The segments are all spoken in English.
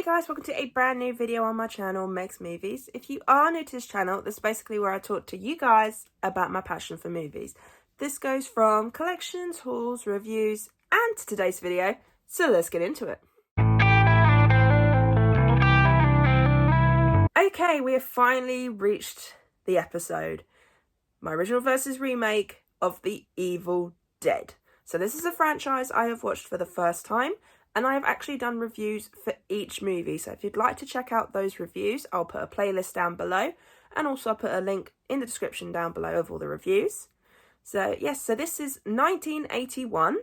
Hey guys, welcome to a brand new video on my channel, Meg's Movies. If you are new to this channel, this is basically where I talk to you guys about my passion for movies. This goes from collections, hauls, reviews, and today's video, so let's get into it. Okay, we have finally reached the episode. My original versus remake of The Evil Dead. So this is a franchise I have watched for the first time, and I have actually done reviews for each movie. So if you'd like to check out those reviews, I'll put a playlist down below, and also I'll put a link in the description down below of all the reviews. So yes, so this is 1981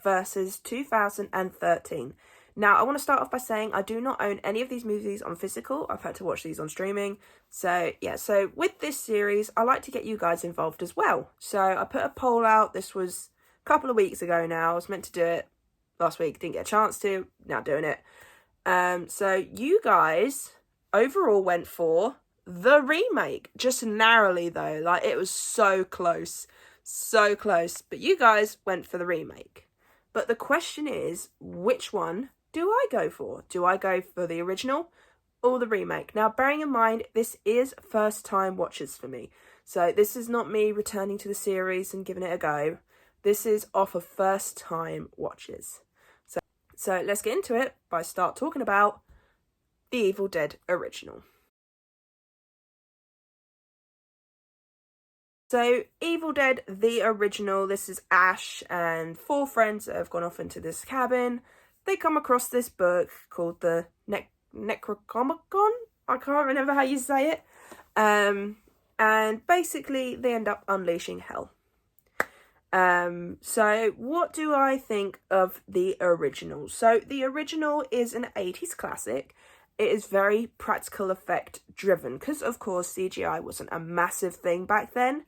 versus 2013. Now, I want to start off by saying I do not own any of these movies on physical. I've had to watch these on streaming. So yeah, so with this series, I like to get you guys involved as well. So I put a poll out. This was a couple of weeks ago now. I was meant to do it last week, didn't get a chance to, now doing it. So you guys overall went for the remake, just narrowly though, like it was so close, but you guys went for the remake. But the question is, which one do I go for? Do I go for the original or the remake? Now, bearing in mind, this is first time watches for me. So this is not me returning to the series and giving it a go. This is off of first time watches. So let's get into it by start talking about The Evil Dead original. So Evil Dead, the original, this is Ash and 4 friends that have gone off into this cabin. They come across this book called the Necronomicon. I can't remember how you say it. And basically they end up unleashing hell. So what do I think of the original? So the original is an 80s classic. It is very practical effect driven because of course CGI wasn't a massive thing back then.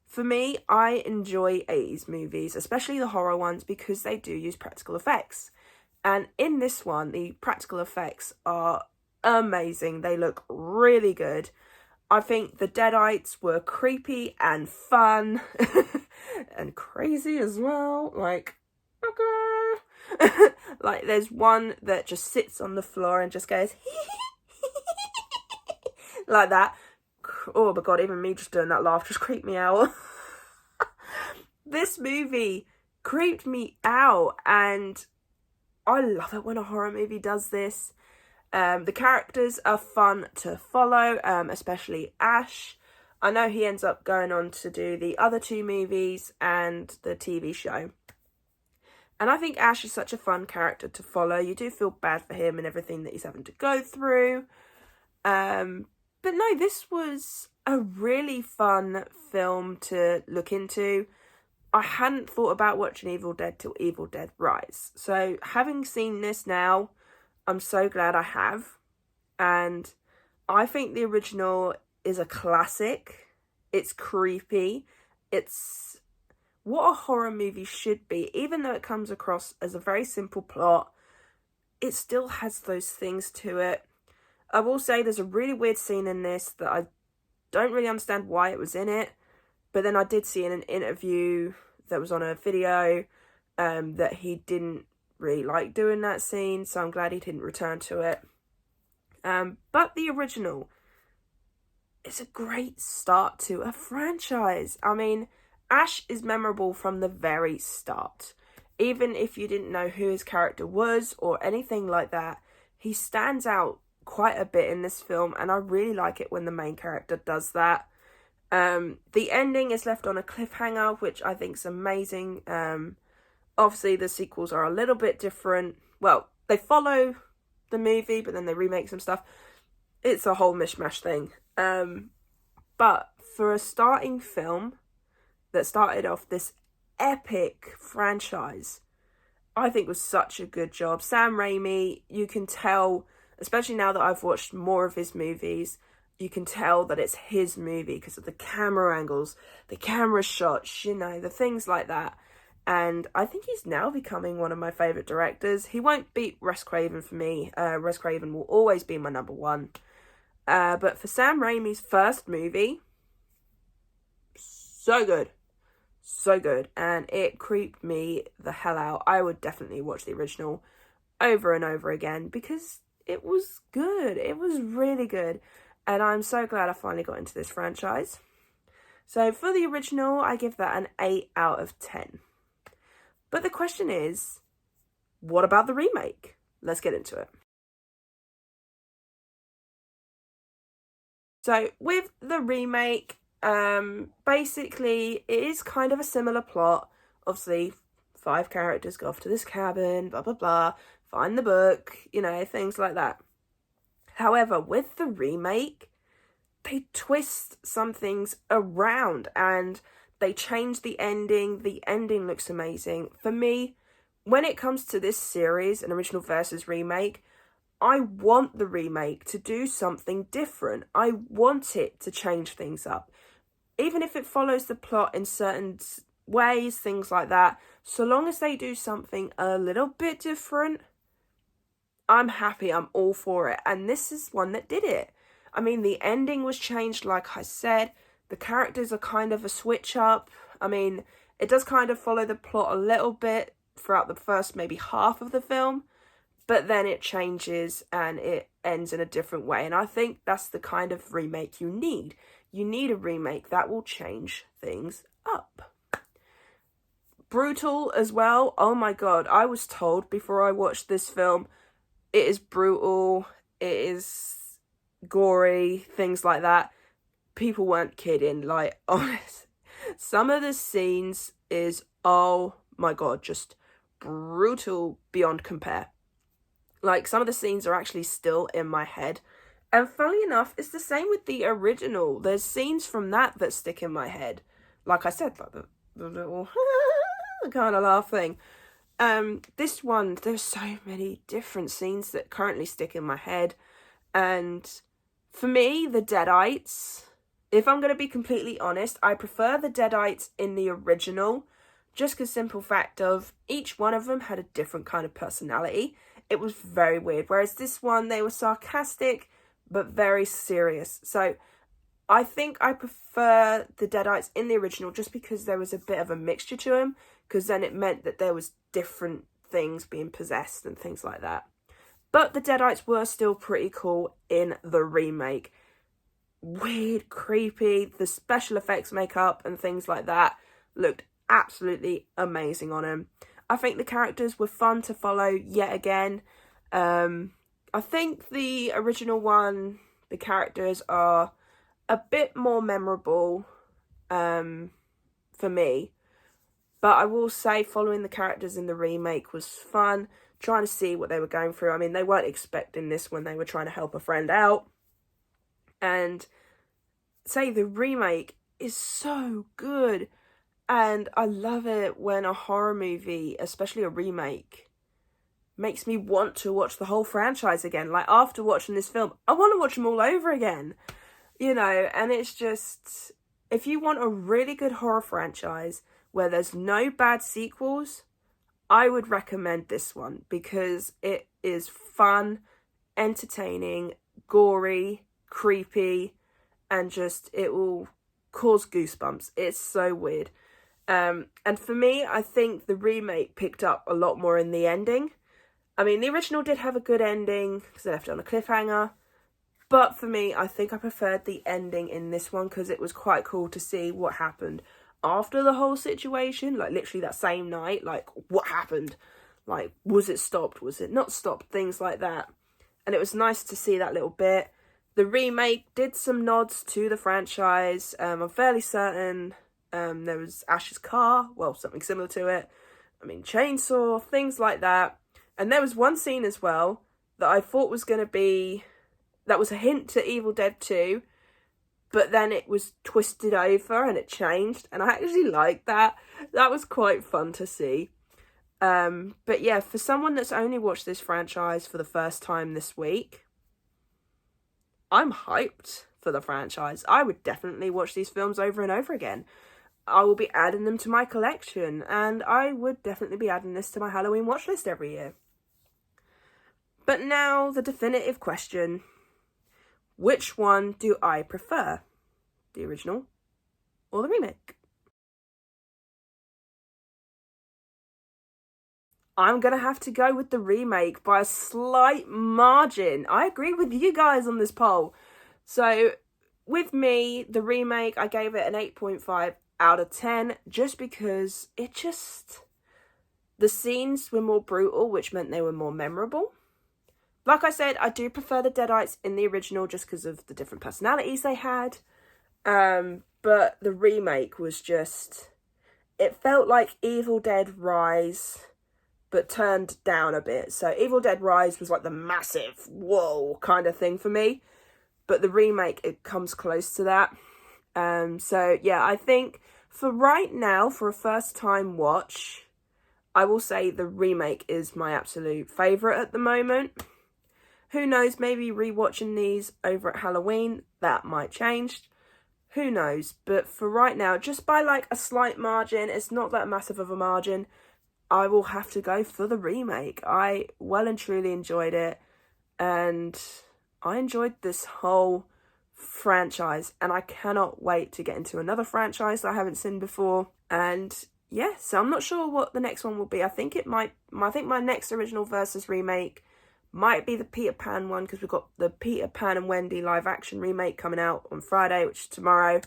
For me, I enjoy 80s movies, especially the horror ones, because they do use practical effects. And in this one, the practical effects are amazing. They look really good. I think the Deadites were creepy and fun and crazy as well. Like, okay. Like, there's one that just sits on the floor and just goes like that. Oh my god, even me just doing that laugh just creeped me out. This movie creeped me out, and I love it when a horror movie does this. The characters are fun to follow, especially Ash. I know he ends up going on to do the other 2 movies and the TV show. And I think Ash is such a fun character to follow. You do feel bad for him and everything that he's having to go through. But no, this was a really fun film to look into. I hadn't thought about watching Evil Dead till Evil Dead Rise. So having seen this now, I'm so glad I have. And I think the original is a classic. It's creepy. It's what a horror movie should be. Even though it comes across as a very simple plot, it still has those things to it. I will say there's a really weird scene in this that I don't really understand why it was in it. But then I did see in an interview that was on a video that he didn't really like doing that scene, so I'm glad he didn't return to it. But the original is a great start to a franchise. I mean, Ash is memorable from the very start. Even if you didn't know who his character was or anything like that, he stands out quite a bit in this film, and I really like it when the main character does that. The ending is left on a cliffhanger, which I think is amazing. Obviously the sequels are a little bit different. Well, they follow the movie, but then they remake some stuff. It's a whole mishmash thing. But for a starting film that started off this epic franchise, I think was such a good job. Sam Raimi, you can tell, especially now that I've watched more of his movies, you can tell that it's his movie because of the camera angles, the camera shots, you know, the things like that. And I think he's now becoming one of my favourite directors. He won't beat Wes Craven for me. Wes Craven will always be my number 1. But for Sam Raimi's first movie, so good. So good. And it creeped me the hell out. I would definitely watch the original over and over again because it was good. It was really good. And I'm so glad I finally got into this franchise. So for the original, I give that an 8 out of 10. But the question is, what about the remake? Let's get into it. So with the remake, basically it is kind of a similar plot. Obviously, 5 characters go off to this cabin, blah, blah, blah, find the book, you know, things like that. However, with the remake, they twist some things around and they change the ending. The ending looks amazing. For me, when it comes to this series, an original versus remake, I want the remake to do something different. I want it to change things up. Even if it follows the plot in certain ways, things like that, so long as they do something a little bit different, I'm happy, I'm all for it. And this is one that did it. I mean, the ending was changed, like I said. The characters are kind of a switch up. I mean, it does kind of follow the plot a little bit throughout the first maybe half of the film, but then it changes and it ends in a different way. And I think that's the kind of remake you need. You need a remake that will change things up. Brutal as well. Oh my god, I was told before I watched this film, it is brutal, it is gory, things like that. People weren't kidding, like, honest. Some of the scenes is, oh my god, just brutal beyond compare. Like, some of the scenes are actually still in my head. And funnily enough, it's the same with the original. There's scenes from that stick in my head. Like I said, like the little kind of laugh thing. This one, there's so many different scenes that currently stick in my head. And for me, the Deadites, if I'm going to be completely honest, I prefer the Deadites in the original. Just because simple fact of each one of them had a different kind of personality. It was very weird. Whereas this one, they were sarcastic, but very serious. So I think I prefer the Deadites in the original just because there was a bit of a mixture to them. Because then it meant that there was different things being possessed and things like that. But the Deadites were still pretty cool in the remake. Weird, creepy, the special effects makeup and things like that looked absolutely amazing on him. I think the characters were fun to follow yet again. I think the original one, the characters are a bit more memorable for me. But I will say following the characters in the remake was fun, trying to see what they were going through. I mean, they weren't expecting this when they were trying to help a friend out. And say the remake is so good. And I love it when a horror movie, especially a remake, makes me want to watch the whole franchise again. Like, after watching this film, I want to watch them all over again. You know, and it's just, if you want a really good horror franchise where there's no bad sequels, I would recommend this one because it is fun, entertaining, gory, creepy, and just, it will cause goosebumps. It's so weird. And for me, I think the remake picked up a lot more in the ending. I mean, the original did have a good ending because they left it on a cliffhanger. But for me, I think I preferred the ending in this one because it was quite cool to see what happened after the whole situation. Like, literally that same night, like, what happened? Like, was it stopped? Was it not stopped? Things like that. And it was nice to see that little bit. The remake did some nods to the franchise. I'm fairly certain there was Ash's car, well, something similar to it. I mean, chainsaw, things like that. And there was one scene as well that I thought was going to be, that was a hint to Evil Dead 2, but then it was twisted over and it changed, and I actually liked that. That was quite fun to see. But yeah, for someone that's only watched this franchise for the first time this week, I'm hyped for the franchise. I would definitely watch these films over and over again. I will be adding them to my collection, and I would definitely be adding this to my Halloween watch list every year. But now, the definitive question. Which one do I prefer? The original or the remake? I'm going to have to go with the remake by a slight margin. I agree with you guys on this poll. So with me, the remake, I gave it an 8.5 out of 10 just because the scenes were more brutal, which meant they were more memorable. Like I said, I do prefer the Deadites in the original just because of the different personalities they had. But the remake was just... It felt like Evil Dead Rise, but turned down a bit. So Evil Dead Rise was like the massive, whoa kind of thing for me. But the remake, it comes close to that. So yeah, I think for right now, for a first time watch, I will say the remake is my absolute favourite at the moment. Who knows, maybe rewatching these over at Halloween, that might change. Who knows? But for right now, just by like a slight margin, it's not that massive of a margin, I will have to go for the remake. I well and truly enjoyed it. And I enjoyed this whole franchise. And I cannot wait to get into another franchise that I haven't seen before. And yeah, so I'm not sure what the next one will be. I think my next original versus remake might be the Peter Pan one, because we've got the Peter Pan and Wendy live action remake coming out on Friday, which is tomorrow.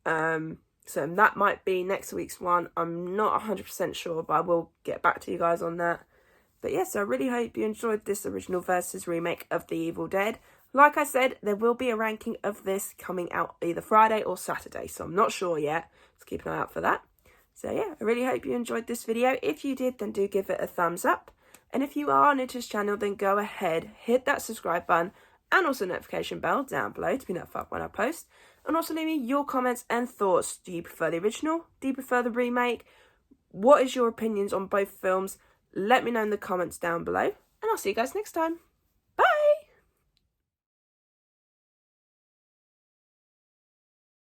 So that might be next week's one. I'm not 100% sure, but I will get back to you guys on that. But yes, I really hope you enjoyed this original versus remake of The Evil Dead. Like I said, there will be a ranking of this coming out either Friday or Saturday, so I'm not sure yet. So keep an eye out for that. So yeah, I really hope you enjoyed this video. If you did, then do give it a thumbs up. And if you are new to this channel, then go ahead, hit that subscribe button and also notification bell down below to be notified when I post. And also leave me your comments and thoughts. Do you prefer the original? Do you prefer the remake? What is your opinions on both films? Let me know in the comments down below. And I'll see you guys next time.